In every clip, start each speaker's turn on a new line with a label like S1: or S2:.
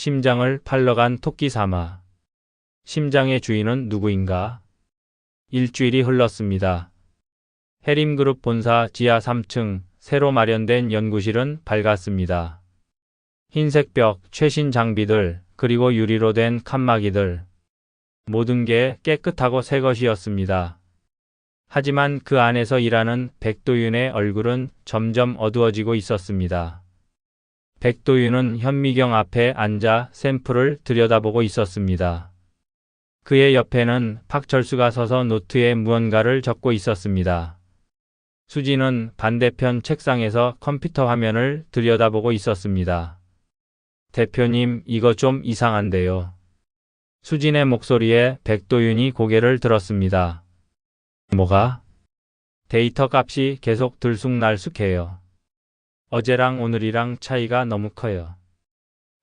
S1: 심장을 팔러 간 토끼 삼아. 심장의 주인은 누구인가? 일주일이 흘렀습니다. 해림그룹 본사 지하 3층 새로 마련된 연구실은 밝았습니다. 흰색 벽, 최신 장비들, 그리고 유리로 된 칸막이들. 모든 게 깨끗하고 새 것이었습니다. 하지만 그 안에서 일하는 백도윤의 얼굴은 점점 어두워지고 있었습니다. 백도윤은 현미경 앞에 앉아 샘플을 들여다보고 있었습니다. 그의 옆에는 박철수가 서서 노트에 무언가를 적고 있었습니다. 수진은 반대편 책상에서 컴퓨터 화면을 들여다보고 있었습니다. 대표님, 이거 좀 이상한데요. 수진의 목소리에 백도윤이 고개를 들었습니다. 뭐가? 데이터 값이 계속 들쑥날쑥해요. 어제랑 오늘이랑 차이가 너무 커요.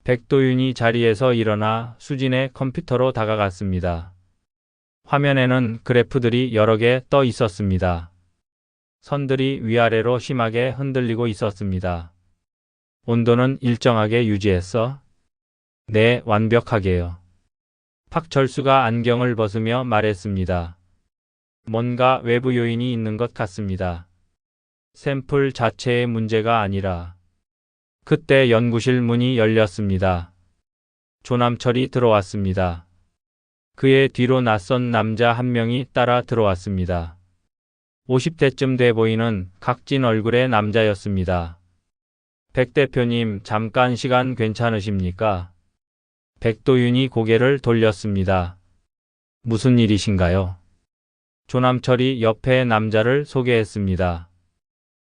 S1: 백도윤이 자리에서 일어나 수진의 컴퓨터로 다가갔습니다. 화면에는 그래프들이 여러 개 떠 있었습니다. 선들이 위아래로 심하게 흔들리고 있었습니다. 온도는 일정하게 유지했어? 네, 완벽하게요. 박철수가 안경을 벗으며 말했습니다. 뭔가 외부 요인이 있는 것 같습니다. 샘플 자체의 문제가 아니라. 그때 연구실 문이 열렸습니다. 조남철이 들어왔습니다. 그의 뒤로 낯선 남자 한 명이 따라 들어왔습니다. 50대쯤 돼 보이는 각진 얼굴의 남자였습니다. 백 대표님, 잠깐 시간 괜찮으십니까? 백도윤이 고개를 돌렸습니다. 무슨 일이신가요? 조남철이 옆에 남자를 소개했습니다.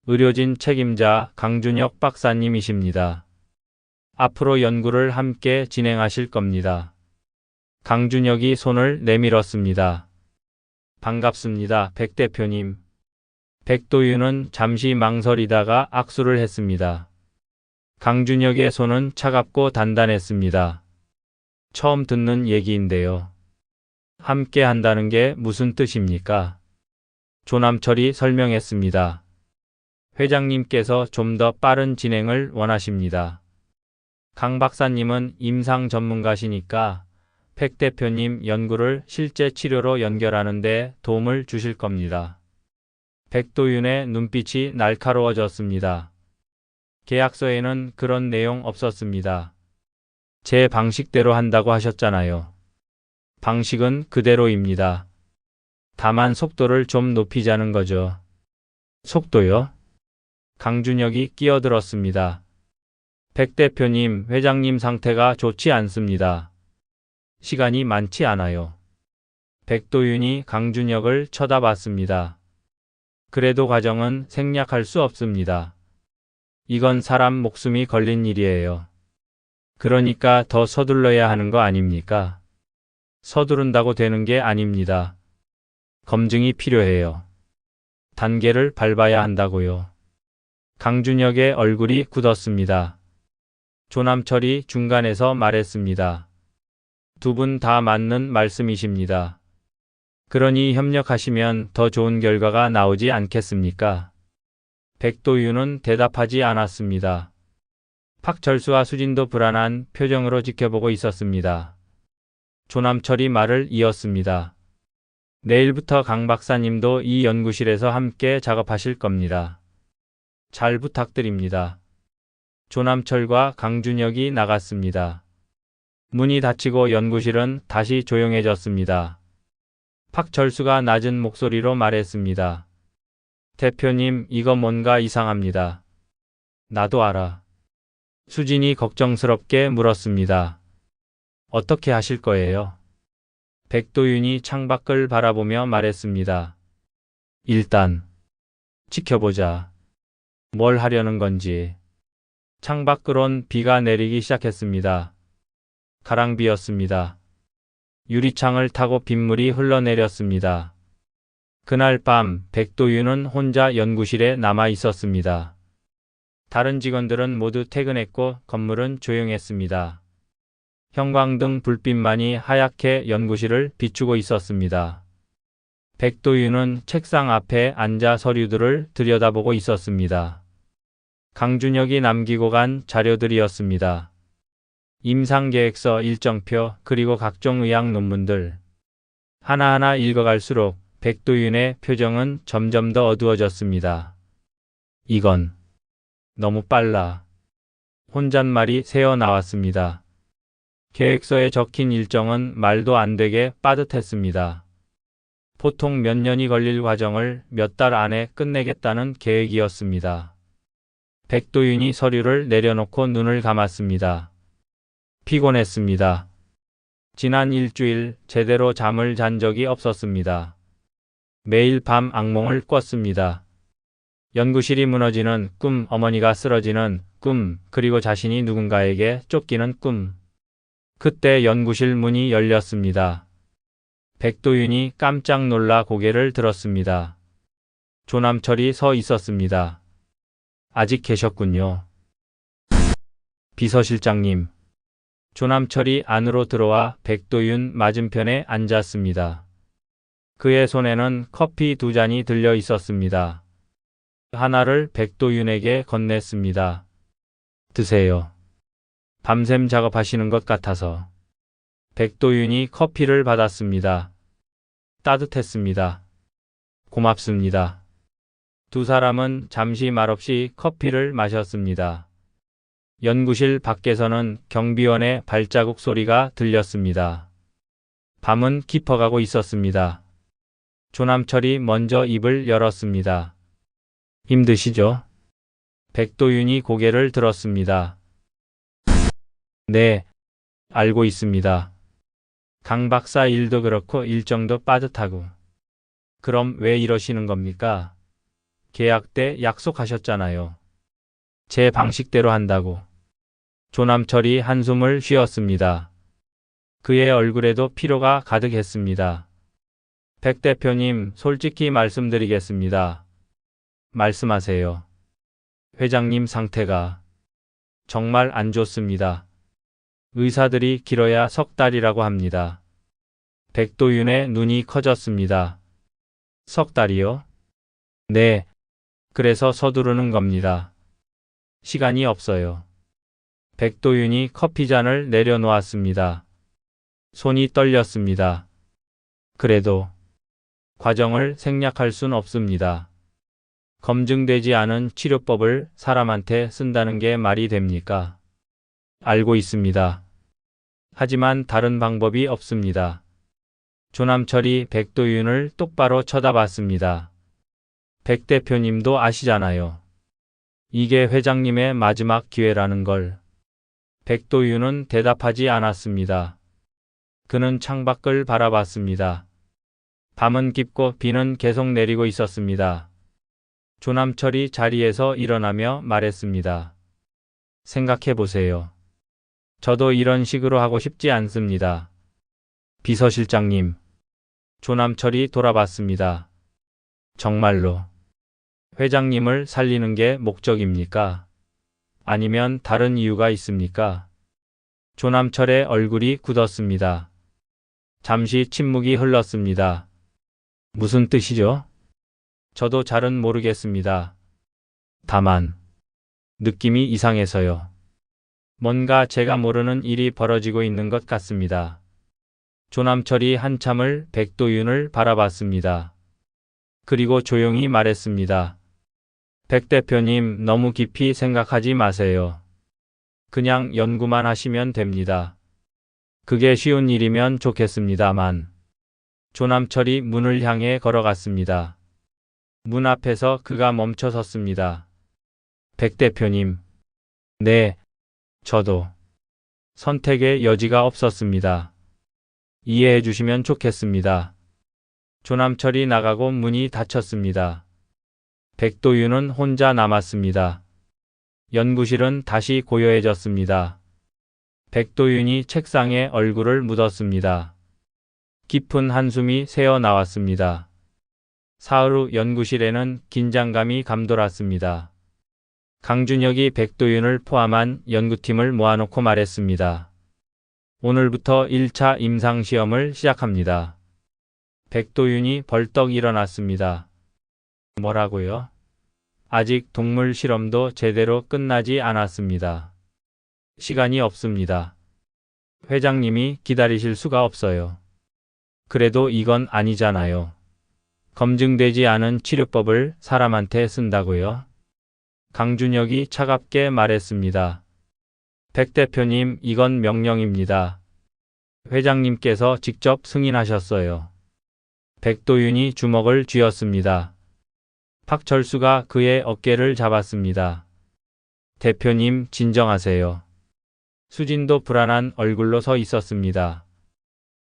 S1: 의료진 책임자 강준혁 박사님이십니다. 앞으로 연구를 함께 진행하실 겁니다. 강준혁이 손을 내밀었습니다. 반갑습니다, 백 대표님. 백도윤은 잠시 망설이다가 악수를 했습니다. 강준혁의 손은 차갑고 단단했습니다. 처음 듣는 얘기인데요. 함께 한다는 게 무슨 뜻입니까? 조남철이 설명했습니다. 회장님께서 좀 더 빠른 진행을 원하십니다. 강 박사님은 임상 전문가시니까 백 대표님 연구를 실제 치료로 연결하는 데 도움을 주실 겁니다. 백도윤의 눈빛이 날카로워졌습니다. 계약서에는 그런 내용 없었습니다. 제 방식대로 한다고 하셨잖아요. 방식은 그대로입니다. 다만 속도를 좀 높이자는 거죠. 속도요? 강준혁이 끼어들었습니다. 백 대표님, 회장님 상태가 좋지 않습니다. 시간이 많지 않아요. 백도윤이 강준혁을 쳐다봤습니다. 그래도 과정은 생략할 수 없습니다. 이건 사람 목숨이 걸린 일이에요. 그러니까 더 서둘러야 하는 거 아닙니까? 서두른다고 되는 게 아닙니다. 검증이 필요해요. 단계를 밟아야 한다고요. 강준혁의 얼굴이 굳었습니다. 조남철이 중간에서 말했습니다. 두 분 다 맞는 말씀이십니다. 그러니 협력하시면 더 좋은 결과가 나오지 않겠습니까? 백도윤은 대답하지 않았습니다. 박철수와 수진도 불안한 표정으로 지켜보고 있었습니다. 조남철이 말을 이었습니다. 내일부터 강 박사님도 이 연구실에서 함께 작업하실 겁니다. 잘 부탁드립니다. 조남철과 강준혁이 나갔습니다. 문이 닫히고 연구실은 다시 조용해졌습니다. 박철수가 낮은 목소리로 말했습니다. 대표님, 이거 뭔가 이상합니다. 나도 알아. 수진이 걱정스럽게 물었습니다. 어떻게 하실 거예요? 백도윤이 창밖을 바라보며 말했습니다. 일단 지켜보자. 뭘 하려는 건지. 창밖으론 비가 내리기 시작했습니다. 가랑비였습니다. 유리창을 타고 빗물이 흘러내렸습니다. 그날 밤 백도윤은 혼자 연구실에 남아 있었습니다. 다른 직원들은 모두 퇴근했고 건물은 조용했습니다. 형광등 불빛만이 하얗게 연구실을 비추고 있었습니다. 백도윤은 책상 앞에 앉아 서류들을 들여다보고 있었습니다. 강준혁이 남기고 간 자료들이었습니다. 임상계획서 일정표 그리고 각종 의학 논문들. 하나하나 읽어갈수록 백도윤의 표정은 점점 더 어두워졌습니다. 이건 너무 빨라. 혼잣말이 새어 나왔습니다. 계획서에 적힌 일정은 말도 안 되게 빠듯했습니다. 보통 몇 년이 걸릴 과정을 몇 달 안에 끝내겠다는 계획이었습니다. 백도윤이 서류를 내려놓고 눈을 감았습니다. 피곤했습니다. 지난 일주일 제대로 잠을 잔 적이 없었습니다. 매일 밤 악몽을 꿨습니다. 연구실이 무너지는 꿈, 어머니가 쓰러지는 꿈, 그리고 자신이 누군가에게 쫓기는 꿈. 그때 연구실 문이 열렸습니다. 백도윤이 깜짝 놀라 고개를 들었습니다. 조남철이 서 있었습니다. 아직 계셨군요. 비서실장님. 조남철이 안으로 들어와 백도윤 맞은편에 앉았습니다. 그의 손에는 커피 2잔이 들려 있었습니다. 하나를 백도윤에게 건넸습니다. 드세요. 밤샘 작업하시는 것 같아서. 백도윤이 커피를 받았습니다. 따뜻했습니다. 고맙습니다. 두 사람은 잠시 말없이 커피를 마셨습니다. 연구실 밖에서는 경비원의 발자국 소리가 들렸습니다. 밤은 깊어가고 있었습니다. 조남철이 먼저 입을 열었습니다. 힘드시죠? 백도윤이 고개를 들었습니다. 네, 알고 있습니다. 강 박사 일도 그렇고 일정도 빠듯하고. 그럼 왜 이러시는 겁니까? 계약 때 약속하셨잖아요. 제 방식대로 한다고. 조남철이 한숨을 쉬었습니다. 그의 얼굴에도 피로가 가득했습니다. 백 대표님, 솔직히 말씀드리겠습니다. 말씀하세요. 회장님 상태가 정말 안 좋습니다. 의사들이 길어야 3달이라고 합니다. 백도윤의 눈이 커졌습니다. 3달이요? 네. 그래서 서두르는 겁니다. 시간이 없어요. 백도윤이 커피잔을 내려놓았습니다. 손이 떨렸습니다. 그래도 과정을 생략할 순 없습니다. 검증되지 않은 치료법을 사람한테 쓴다는 게 말이 됩니까? 알고 있습니다. 하지만 다른 방법이 없습니다. 조남철이 백도윤을 똑바로 쳐다봤습니다. 백 대표님도 아시잖아요. 이게 회장님의 마지막 기회라는 걸. 백도윤은 대답하지 않았습니다. 그는 창밖을 바라봤습니다. 밤은 깊고 비는 계속 내리고 있었습니다. 조남철이 자리에서 일어나며 말했습니다. 생각해 보세요. 저도 이런 식으로 하고 싶지 않습니다. 비서실장님. 조남철이 돌아봤습니다. 정말로 회장님을 살리는 게 목적입니까? 아니면 다른 이유가 있습니까? 조남철의 얼굴이 굳었습니다. 잠시 침묵이 흘렀습니다. 무슨 뜻이죠? 저도 잘은 모르겠습니다. 다만 느낌이 이상해서요. 뭔가 제가 모르는 일이 벌어지고 있는 것 같습니다. 조남철이 한참을 백도윤을 바라봤습니다. 그리고 조용히 말했습니다. 백 대표님, 너무 깊이 생각하지 마세요. 그냥 연구만 하시면 됩니다. 그게 쉬운 일이면 좋겠습니다만. 조남철이 문을 향해 걸어갔습니다. 문 앞에서 그가 멈춰 섰습니다. 백 대표님. 네, 저도 선택의 여지가 없었습니다. 이해해 주시면 좋겠습니다. 조남철이 나가고 문이 닫혔습니다. 백도윤은 혼자 남았습니다. 연구실은 다시 고요해졌습니다. 백도윤이 책상에 얼굴을 묻었습니다. 깊은 한숨이 새어 나왔습니다. 사흘 후 연구실에는 긴장감이 감돌았습니다. 강준혁이 백도윤을 포함한 연구팀을 모아놓고 말했습니다. 오늘부터 1차 임상시험을 시작합니다. 백도윤이 벌떡 일어났습니다. 뭐라고요? 아직 동물 실험도 제대로 끝나지 않았습니다. 시간이 없습니다. 회장님이 기다리실 수가 없어요. 그래도 이건 아니잖아요. 검증되지 않은 치료법을 사람한테 쓴다고요? 강준혁이 차갑게 말했습니다. 백 대표님, 이건 명령입니다. 회장님께서 직접 승인하셨어요. 백도윤이 주먹을 쥐었습니다. 박철수가 그의 어깨를 잡았습니다. 대표님, 진정하세요. 수진도 불안한 얼굴로 서 있었습니다.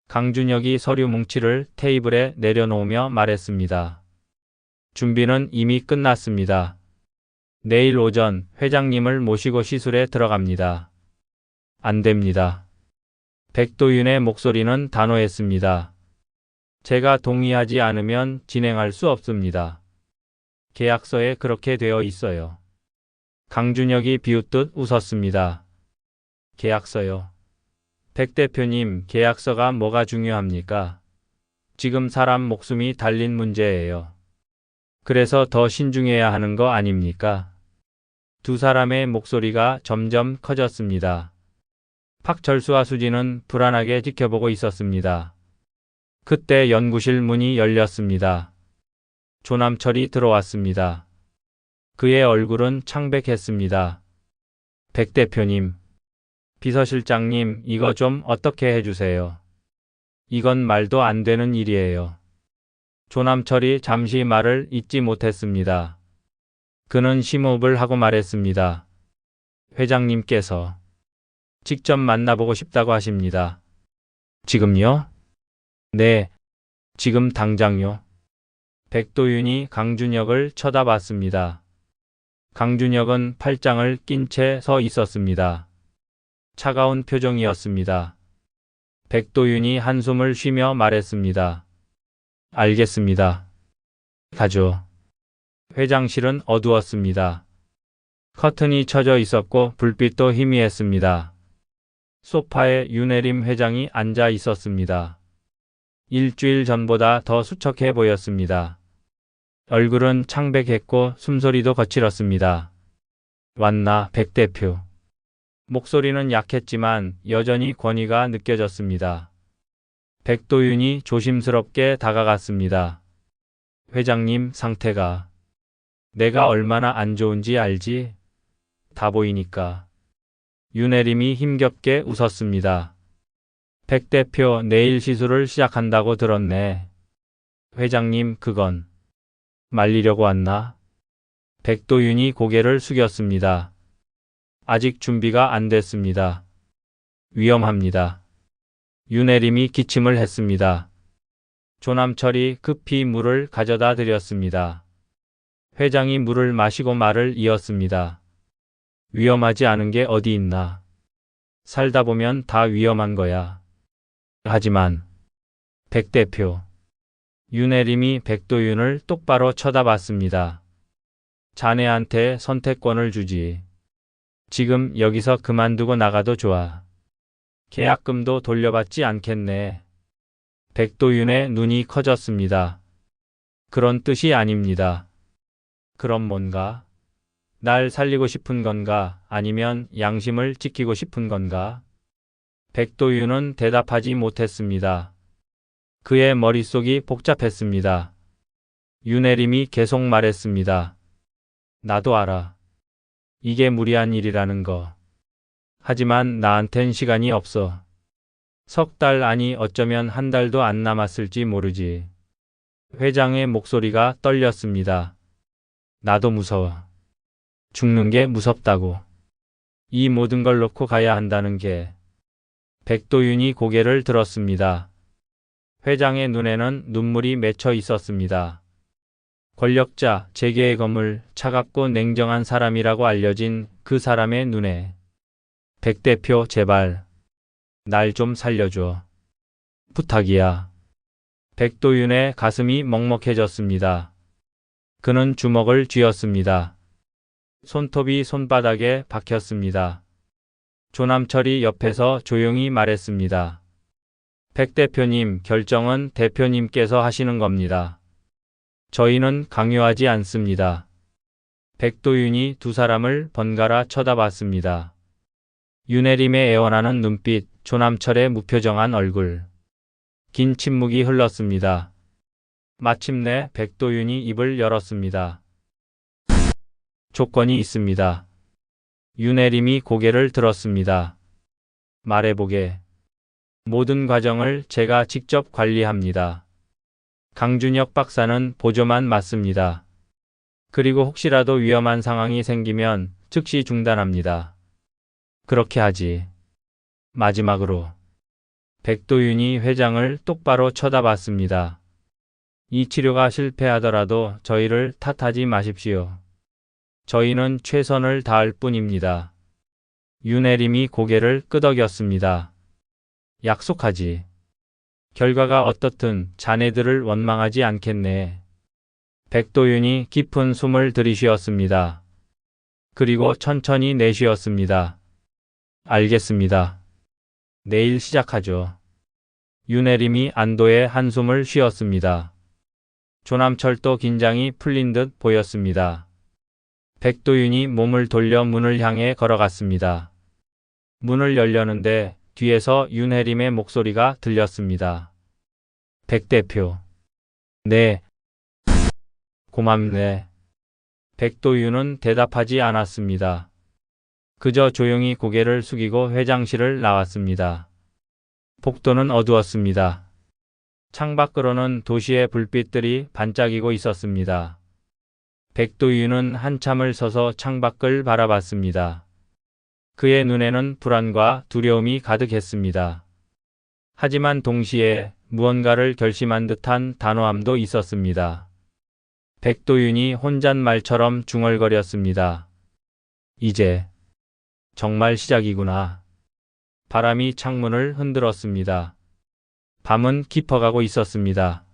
S1: 강준혁이 서류 뭉치를 테이블에 내려놓으며 말했습니다. 준비는 이미 끝났습니다. 내일 오전 회장님을 모시고 시술에 들어갑니다. 안 됩니다. 백도윤의 목소리는 단호했습니다. 제가 동의하지 않으면 진행할 수 없습니다. 계약서에 그렇게 되어 있어요. 강준혁이 비웃듯 웃었습니다. 계약서요. 백 대표님, 계약서가 뭐가 중요합니까? 지금 사람 목숨이 달린 문제예요. 그래서 더 신중해야 하는 거 아닙니까? 두 사람의 목소리가 점점 커졌습니다. 박철수와 수진은 불안하게 지켜보고 있었습니다. 그때 연구실 문이 열렸습니다. 조남철이 들어왔습니다. 그의 얼굴은 창백했습니다. 백 대표님, 비서실장님, 이거 좀 어떻게 해주세요. 이건 말도 안 되는 일이에요. 조남철이 잠시 말을 잇지 못했습니다. 그는 심호흡을 하고 말했습니다. 회장님께서 직접 만나보고 싶다고 하십니다. 지금요? 네, 지금 당장요. 백도윤이 강준혁을 쳐다봤습니다. 강준혁은 팔짱을 낀 채 서 있었습니다. 차가운 표정이었습니다. 백도윤이 한숨을 쉬며 말했습니다. 알겠습니다. 가죠. 회장실은 어두웠습니다. 커튼이 쳐져 있었고 불빛도 희미했습니다. 소파에 윤혜림 회장이 앉아 있었습니다. 일주일 전보다 더 수척해 보였습니다. 얼굴은 창백했고 숨소리도 거칠었습니다. 왔나, 백 대표. 목소리는 약했지만 여전히 권위가 느껴졌습니다. 백도윤이 조심스럽게 다가갔습니다. 회장님 상태가 내가 얼마나 안 좋은지 알지? 다 보이니까. 윤혜림이 힘겹게 웃었습니다. 백 대표, 내일 시술을 시작한다고 들었네. 회장님, 그건 말리려고 왔나? 백도윤이 고개를 숙였습니다. 아직 준비가 안 됐습니다. 위험합니다. 윤혜림이 기침을 했습니다. 조남철이 급히 물을 가져다 드렸습니다. 회장이 물을 마시고 말을 이었습니다. 위험하지 않은 게 어디 있나. 살다 보면 다 위험한 거야. 하지만 백 대표. 윤혜림이 백도윤을 똑바로 쳐다봤습니다. 자네한테 선택권을 주지. 지금 여기서 그만두고 나가도 좋아. 계약금도 돌려받지 않겠네. 백도윤의 눈이 커졌습니다. 그런 뜻이 아닙니다. 그럼 뭔가? 날 살리고 싶은 건가? 아니면 양심을 지키고 싶은 건가? 백도윤은 대답하지 못했습니다. 그의 머릿속이 복잡했습니다. 윤혜림이 계속 말했습니다. 나도 알아. 이게 무리한 일이라는 거. 하지만 나한텐 시간이 없어. 석 달, 아니 어쩌면 한 달도 안 남았을지 모르지. 회장의 목소리가 떨렸습니다. 나도 무서워. 죽는 게 무섭다고. 이 모든 걸 놓고 가야 한다는 게. 백도윤이 고개를 들었습니다. 회장의 눈에는 눈물이 맺혀 있었습니다. 권력자, 재계의 거물, 차갑고 냉정한 사람이라고 알려진 그 사람의 눈에. 백 대표, 제발. 날 좀 살려줘. 부탁이야. 백도윤의 가슴이 먹먹해졌습니다. 그는 주먹을 쥐었습니다. 손톱이 손바닥에 박혔습니다. 조남철이 옆에서 조용히 말했습니다. 백 대표님, 결정은 대표님께서 하시는 겁니다. 저희는 강요하지 않습니다. 백도윤이 두 사람을 번갈아 쳐다봤습니다. 윤혜림의 애원하는 눈빛, 조남철의 무표정한 얼굴. 긴 침묵이 흘렀습니다. 마침내 백도윤이 입을 열었습니다. 조건이 있습니다. 윤혜림이 고개를 들었습니다. 말해보게. 모든 과정을 제가 직접 관리합니다. 강준혁 박사는 보조만 맡습니다. 그리고 혹시라도 위험한 상황이 생기면 즉시 중단합니다. 그렇게 하지. 마지막으로 백도윤이 회장을 똑바로 쳐다봤습니다. 이 치료가 실패하더라도 저희를 탓하지 마십시오. 저희는 최선을 다할 뿐입니다. 윤혜림이 고개를 끄덕였습니다. 약속하지. 결과가 어떻든 자네들을 원망하지 않겠네. 백도윤이 깊은 숨을 들이쉬었습니다. 그리고 천천히 내쉬었습니다. 알겠습니다. 내일 시작하죠. 윤혜림이 안도의 한숨을 쉬었습니다. 조남철도 긴장이 풀린 듯 보였습니다. 백도윤이 몸을 돌려 문을 향해 걸어갔습니다. 문을 열려는데 뒤에서 윤혜림의 목소리가 들렸습니다. 백 대표. 네. 고맙네. 백도윤은 대답하지 않았습니다. 그저 조용히 고개를 숙이고 회장실을 나왔습니다. 복도는 어두웠습니다. 창밖으로는 도시의 불빛들이 반짝이고 있었습니다. 백도윤은 한참을 서서 창밖을 바라봤습니다. 그의 눈에는 불안과 두려움이 가득했습니다. 하지만 동시에 무언가를 결심한 듯한 단호함도 있었습니다. 백도윤이 혼잣말처럼 중얼거렸습니다. 이제 정말 시작이구나. 바람이 창문을 흔들었습니다. 밤은 깊어가고 있었습니다.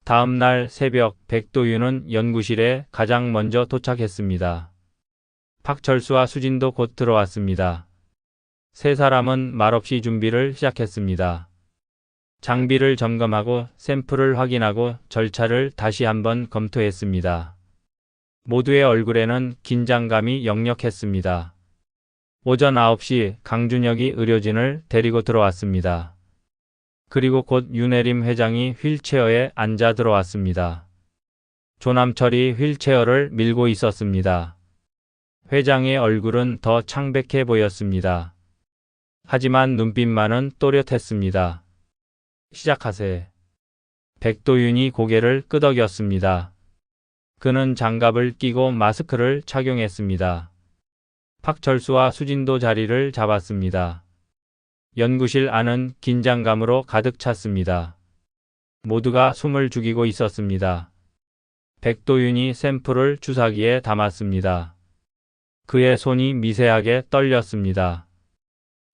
S1: 다음 날 새벽 백도윤은 연구실에 가장 먼저 도착했습니다. 박철수와 수진도 곧 들어왔습니다. 세 사람은 말없이 준비를 시작했습니다. 장비를 점검하고 샘플을 확인하고 절차를 다시 한번 검토했습니다. 모두의 얼굴에는 긴장감이 역력했습니다. 오전 9시 강준혁이 의료진을 데리고 들어왔습니다. 그리고 곧 윤혜림 회장이 휠체어에 앉아 들어왔습니다. 조남철이 휠체어를 밀고 있었습니다. 회장의 얼굴은 더 창백해 보였습니다. 하지만 눈빛만은 또렷했습니다. 시작하세. 백도윤이 고개를 끄덕였습니다. 그는 장갑을 끼고 마스크를 착용했습니다. 박철수와 수진도 자리를 잡았습니다. 연구실 안은 긴장감으로 가득 찼습니다. 모두가 숨을 죽이고 있었습니다. 백도윤이 샘플을 주사기에 담았습니다. 그의 손이 미세하게 떨렸습니다.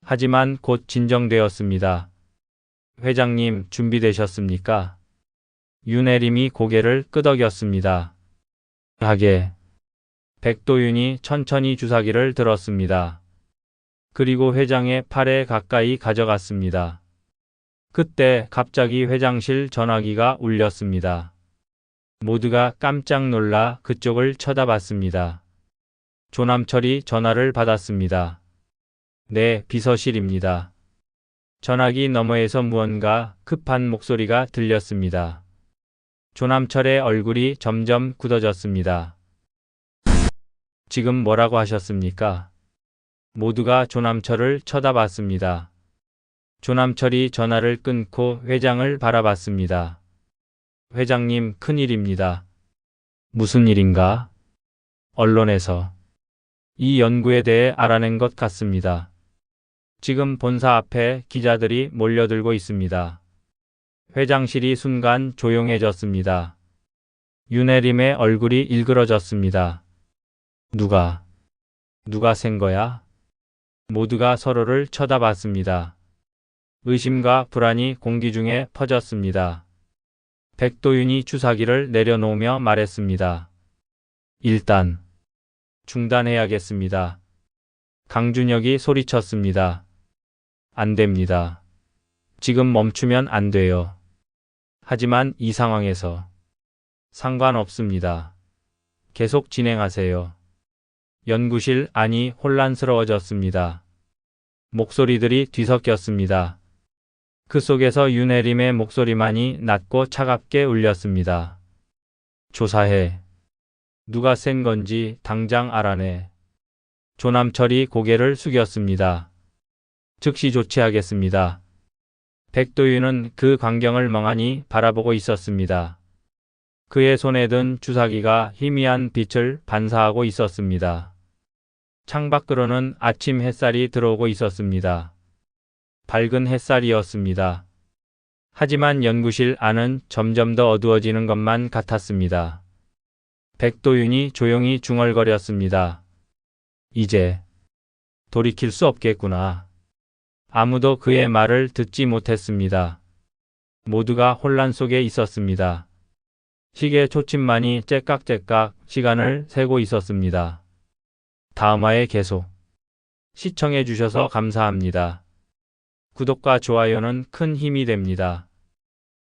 S1: 하지만 곧 진정되었습니다. 회장님, 준비되셨습니까? 윤혜림이 고개를 끄덕였습니다. 하게. 백도윤이 천천히 주사기를 들었습니다. 그리고 회장의 팔에 가까이 가져갔습니다. 그때 갑자기 회장실 전화기가 울렸습니다. 모두가 깜짝 놀라 그쪽을 쳐다봤습니다. 조남철이 전화를 받았습니다. 네, 비서실입니다. 전화기 너머에서 무언가 급한 목소리가 들렸습니다. 조남철의 얼굴이 점점 굳어졌습니다. 지금 뭐라고 하셨습니까? 모두가 조남철을 쳐다봤습니다. 조남철이 전화를 끊고 회장을 바라봤습니다. 회장님, 큰일입니다. 무슨 일인가? 언론에서 이 연구에 대해 알아낸 것 같습니다. 지금 본사 앞에 기자들이 몰려들고 있습니다. 회장실이 순간 조용해졌습니다. 윤혜림의 얼굴이 일그러졌습니다. 누가 센 거야? 모두가 서로를 쳐다봤습니다. 의심과 불안이 공기 중에 퍼졌습니다. 백도윤이 주사기를 내려놓으며 말했습니다. 일단 중단해야겠습니다. 강준혁이 소리쳤습니다. 안 됩니다. 지금 멈추면 안 돼요. 하지만 이 상황에서 상관없습니다. 계속 진행하세요. 연구실 안이 혼란스러워졌습니다. 목소리들이 뒤섞였습니다. 그 속에서 윤혜림의 목소리만이 낮고 차갑게 울렸습니다. 조사해. 누가 센 건지 당장 알아내. 조남철이 고개를 숙였습니다. 즉시 조치하겠습니다. 백도윤은 그 광경을 멍하니 바라보고 있었습니다. 그의 손에 든 주사기가 희미한 빛을 반사하고 있었습니다. 창밖으로는 아침 햇살이 들어오고 있었습니다. 밝은 햇살이었습니다. 하지만 연구실 안은 점점 더 어두워지는 것만 같았습니다. 백도윤이 조용히 중얼거렸습니다. 이제 돌이킬 수 없겠구나. 아무도 그의 말을 듣지 못했습니다. 모두가 혼란 속에 있었습니다. 시계 초침만이 째깍째깍 시간을 세고 있었습니다. 다음화에 계속 시청해 주셔서 감사합니다. 구독과 좋아요는 큰 힘이 됩니다.